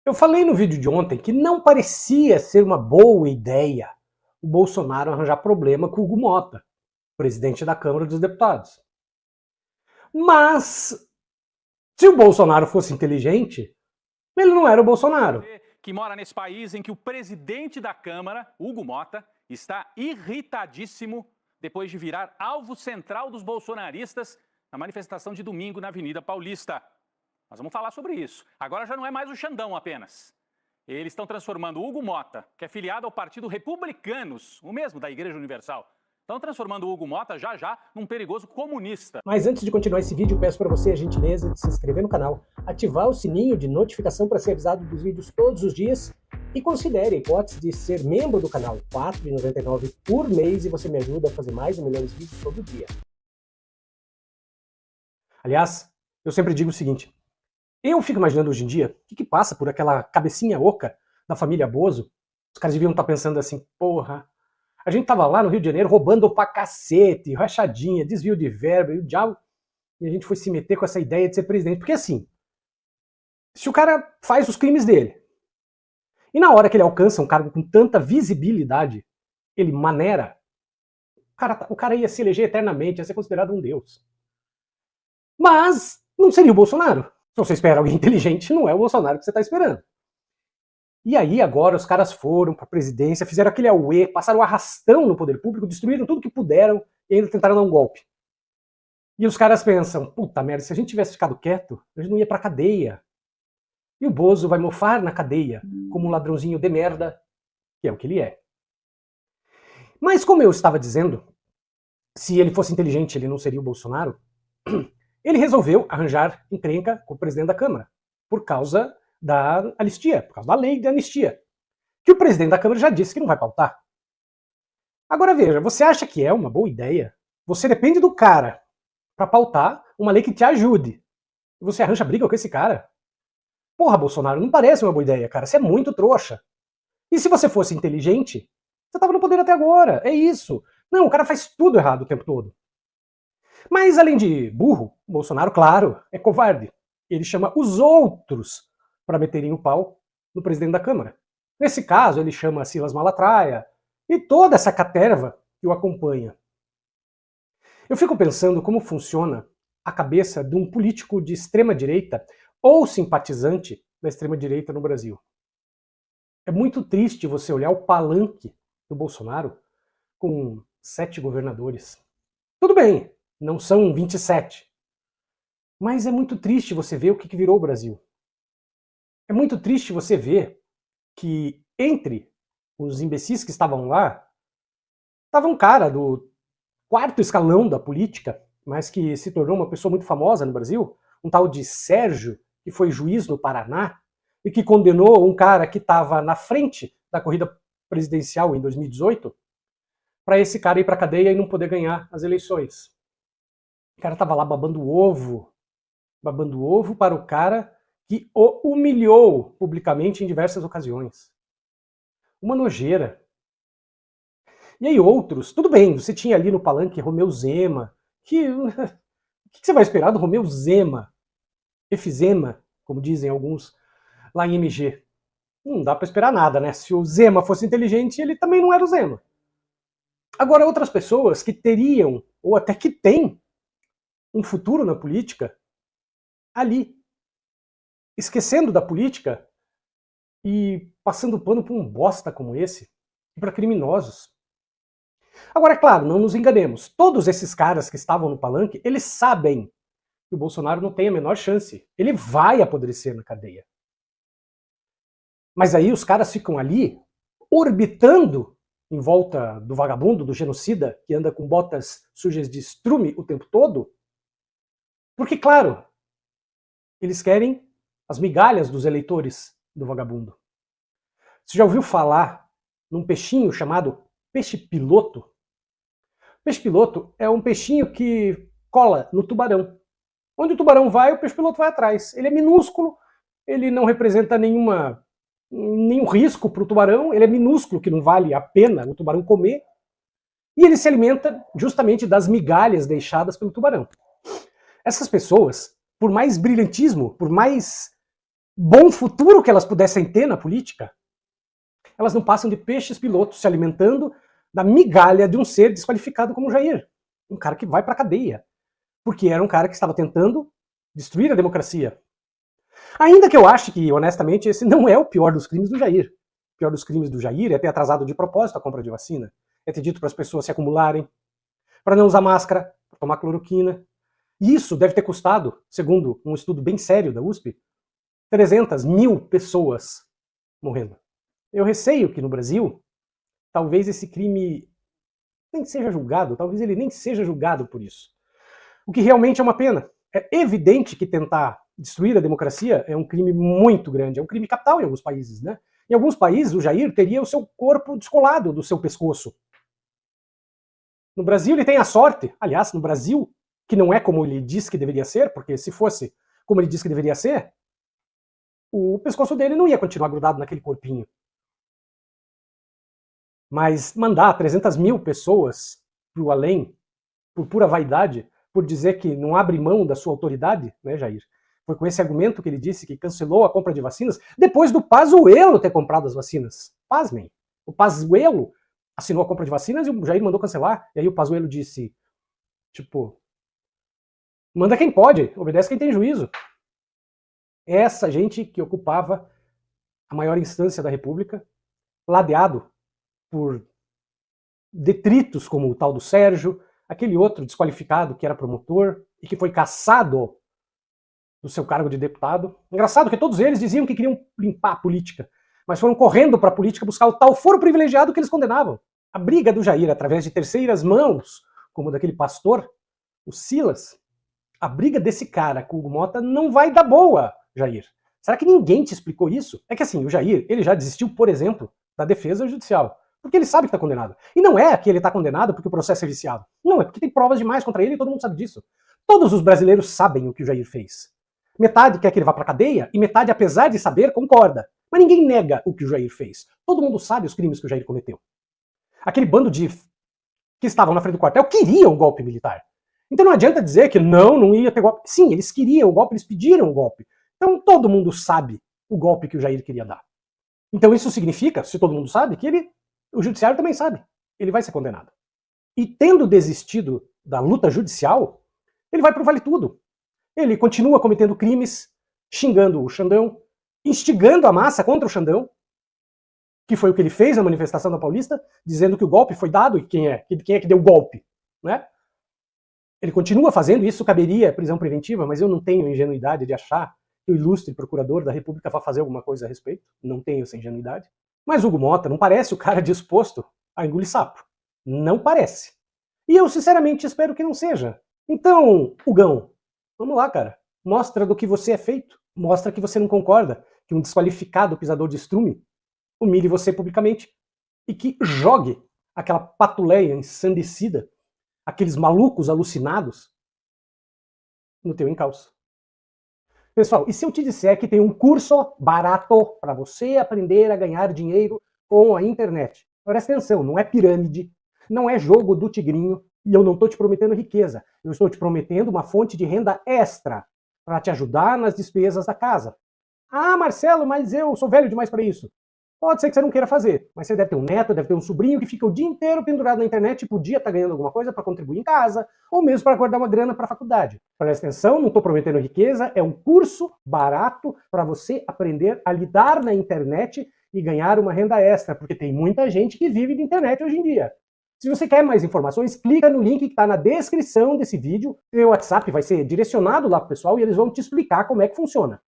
Eu falei no vídeo de ontem que não parecia ser uma boa ideia o Bolsonaro arranjar problema com o Hugo Mota, presidente da Câmara dos Deputados. Mas, se o Bolsonaro fosse inteligente, ele não era o Bolsonaro. Que mora nesse país em que o presidente da Câmara, Hugo Mota, está irritadíssimo depois de virar alvo central dos bolsonaristas na manifestação de domingo na Avenida Paulista. Nós vamos falar sobre isso. Agora já não é mais o Xandão apenas. Eles estão transformando Hugo Mota, que é filiado ao Partido Republicanos, o mesmo da Igreja Universal, estão transformando o Hugo Mota já num perigoso comunista. Mas antes de continuar esse vídeo, peço para você a gentileza de se inscrever no canal, ativar o sininho de notificação para ser avisado dos vídeos todos os dias e considere a hipótese de ser membro do canal, R$ 4,99 por mês, e você me ajuda a fazer mais e melhores vídeos todo dia. Aliás, eu sempre digo o seguinte, eu fico imaginando hoje em dia o que passa por aquela cabecinha oca da família Bozo. Os caras deviam estar pensando assim, porra, a gente tava lá no Rio de Janeiro roubando pra cacete, rachadinha, desvio de verba e o diabo, e a gente foi se meter com essa ideia de ser presidente. Porque assim, se o cara faz os crimes dele, e na hora que ele alcança um cargo com tanta visibilidade, ele maneira, o cara ia se eleger eternamente, ia ser considerado um deus. Mas não seria o Bolsonaro. Se você espera alguém inteligente, não é o Bolsonaro que você está esperando. E aí agora os caras foram para a presidência, fizeram aquele auê, passaram um arrastão no poder público, destruíram tudo que puderam e ainda tentaram dar um golpe. E os caras pensam, puta merda, se a gente tivesse ficado quieto, a gente não ia pra cadeia. E o Bozo vai mofar na cadeia como um ladrãozinho de merda, que é o que ele é. Mas como eu estava dizendo, se ele fosse inteligente ele não seria o Bolsonaro, ele resolveu arranjar encrenca com o presidente da Câmara, por causa da anistia, por causa da lei de anistia, que o presidente da Câmara já disse que não vai pautar. Agora veja, você acha que é uma boa ideia? Você depende do cara para pautar uma lei que te ajude. E você arranja briga com esse cara? Porra, Bolsonaro, não parece uma boa ideia, cara. Você é muito trouxa. E se você fosse inteligente, você estava no poder até agora. É isso. Não, o cara faz tudo errado o tempo todo. Mas além de burro, o Bolsonaro, claro, é covarde. Ele chama os outros para meterem o pau no presidente da Câmara. Nesse caso, ele chama Silas Malatraia e toda essa caterva que o acompanha. Eu fico pensando como funciona a cabeça de um político de extrema-direita ou simpatizante da extrema-direita no Brasil. É muito triste você olhar o palanque do Bolsonaro com 7 governadores. Tudo bem, não são 27. Mas é muito triste você ver o que virou o Brasil. É muito triste você ver que entre os imbecis que estavam lá, estava um cara do 4º escalão da política, mas que se tornou uma pessoa muito famosa no Brasil, um tal de Sérgio, que foi juiz no Paraná, e que condenou um cara que estava na frente da corrida presidencial em 2018, para esse cara ir para a cadeia e não poder ganhar as eleições. O cara estava lá babando ovo para o cara que o humilhou publicamente em diversas ocasiões. Uma nojeira. E aí outros, tudo bem, você tinha ali no palanque Romeu Zema, o que você vai esperar do Romeu Zema? Efizema, como dizem alguns lá em MG. Não dá para esperar nada, né? Se o Zema fosse inteligente, ele também não era o Zema. Agora, outras pessoas que teriam, ou até que têm, um futuro na política, ali, esquecendo da política e passando pano para um bosta como esse, e para criminosos. Agora, é claro, não nos enganemos, todos esses caras que estavam no palanque, eles sabem que o Bolsonaro não tem a menor chance. Ele vai apodrecer na cadeia. Mas aí os caras ficam ali, orbitando em volta do vagabundo, do genocida, que anda com botas sujas de estrume o tempo todo, porque, claro, eles querem as migalhas dos eleitores do vagabundo. Você já ouviu falar num peixinho chamado peixe-piloto? Peixe-piloto é um peixinho que cola no tubarão. Onde o tubarão vai, o peixe-piloto vai atrás. Ele é minúsculo, ele não representa nenhum risco para o tubarão, ele é minúsculo, que não vale a pena o tubarão comer, e ele se alimenta justamente das migalhas deixadas pelo tubarão. Essas pessoas, por mais brilhantismo, por mais bom futuro que elas pudessem ter na política, elas não passam de peixes pilotos se alimentando da migalha de um ser desqualificado como Jair. Um cara que vai pra cadeia. Porque era um cara que estava tentando destruir a democracia. Ainda que eu ache que, honestamente, esse não é o pior dos crimes do Jair. O pior dos crimes do Jair é ter atrasado de propósito a compra de vacina. É ter dito para as pessoas se acumularem, para não usar máscara, para tomar cloroquina. E isso deve ter custado, segundo um estudo bem sério da USP, 300 mil pessoas morrendo. Eu receio que no Brasil, talvez esse crime nem seja julgado, talvez ele nem seja julgado por isso. O que realmente é uma pena. É evidente que tentar destruir a democracia é um crime muito grande, é um crime capital em alguns países, né? Em alguns países, o Jair teria o seu corpo descolado do seu pescoço. No Brasil, ele tem a sorte, aliás, no Brasil, que não é como ele diz que deveria ser, porque se fosse como ele diz que deveria ser, o pescoço dele não ia continuar grudado naquele corpinho. Mas mandar 300 mil pessoas pro além, por pura vaidade, por dizer que não abre mão da sua autoridade, né, Jair? Foi com esse argumento que ele disse que cancelou a compra de vacinas, depois do Pazuello ter comprado as vacinas. Pasmem. O Pazuello assinou a compra de vacinas e o Jair mandou cancelar. E aí o Pazuello disse, tipo, manda quem pode, obedece quem tem juízo. Essa gente que ocupava a maior instância da República, ladeado por detritos como o tal do Sérgio, aquele outro desqualificado que era promotor e que foi cassado do seu cargo de deputado. Engraçado que todos eles diziam que queriam limpar a política, mas foram correndo para a política buscar o tal foro privilegiado que eles condenavam. A briga do Jair através de terceiras mãos, como daquele pastor, o Silas, a briga desse cara com o Hugo Mota não vai dar boa, Jair. Será que ninguém te explicou isso? É que assim, o Jair, ele já desistiu, por exemplo, da defesa judicial. Porque ele sabe que está condenado. E não é que ele está condenado porque o processo é viciado. Não, é porque tem provas demais contra ele e todo mundo sabe disso. Todos os brasileiros sabem o que o Jair fez. Metade quer que ele vá para a cadeia e metade, apesar de saber, concorda. Mas ninguém nega o que o Jair fez. Todo mundo sabe os crimes que o Jair cometeu. Aquele bando de que estavam na frente do quartel queriam o golpe militar. Então não adianta dizer que não ia ter golpe. Sim, eles queriam o golpe, eles pediram o golpe. Então todo mundo sabe o golpe que o Jair queria dar. Então isso significa, se todo mundo sabe, que o judiciário também sabe. Ele vai ser condenado. E tendo desistido da luta judicial, ele vai pro vale tudo. Ele continua cometendo crimes, xingando o Xandão, instigando a massa contra o Xandão, que foi o que ele fez na manifestação da Paulista, dizendo que o golpe foi dado e quem é que deu o golpe, né? Ele continua fazendo isso, caberia prisão preventiva, mas eu não tenho ingenuidade de achar que o ilustre procurador da República vai fazer alguma coisa a respeito. Não tenho essa ingenuidade. Mas Hugo Mota não parece o cara disposto a engolir sapo. Não parece. E eu sinceramente espero que não seja. Então, Hugão, vamos lá, cara. Mostra do que você é feito. Mostra que você não concorda que um desqualificado pisador de estrume humilhe você publicamente e que jogue aquela patuleia ensandecida, aqueles malucos alucinados, no teu encalço. Pessoal, e se eu te disser que tem um curso barato para você aprender a ganhar dinheiro com a internet? Presta atenção, não é pirâmide, não é jogo do tigrinho, e eu não estou te prometendo riqueza. Eu estou te prometendo uma fonte de renda extra para te ajudar nas despesas da casa. Ah, Marcelo, mas eu sou velho demais para isso. Pode ser que você não queira fazer, mas você deve ter um neto, deve ter um sobrinho que fica o dia inteiro pendurado na internet e podia estar ganhando alguma coisa para contribuir em casa, ou mesmo para guardar uma grana para a faculdade. Presta atenção, não estou prometendo riqueza, é um curso barato para você aprender a lidar na internet e ganhar uma renda extra, porque tem muita gente que vive de internet hoje em dia. Se você quer mais informações, clica no link que está na descrição desse vídeo. O WhatsApp vai ser direcionado lá para o pessoal e eles vão te explicar como é que funciona.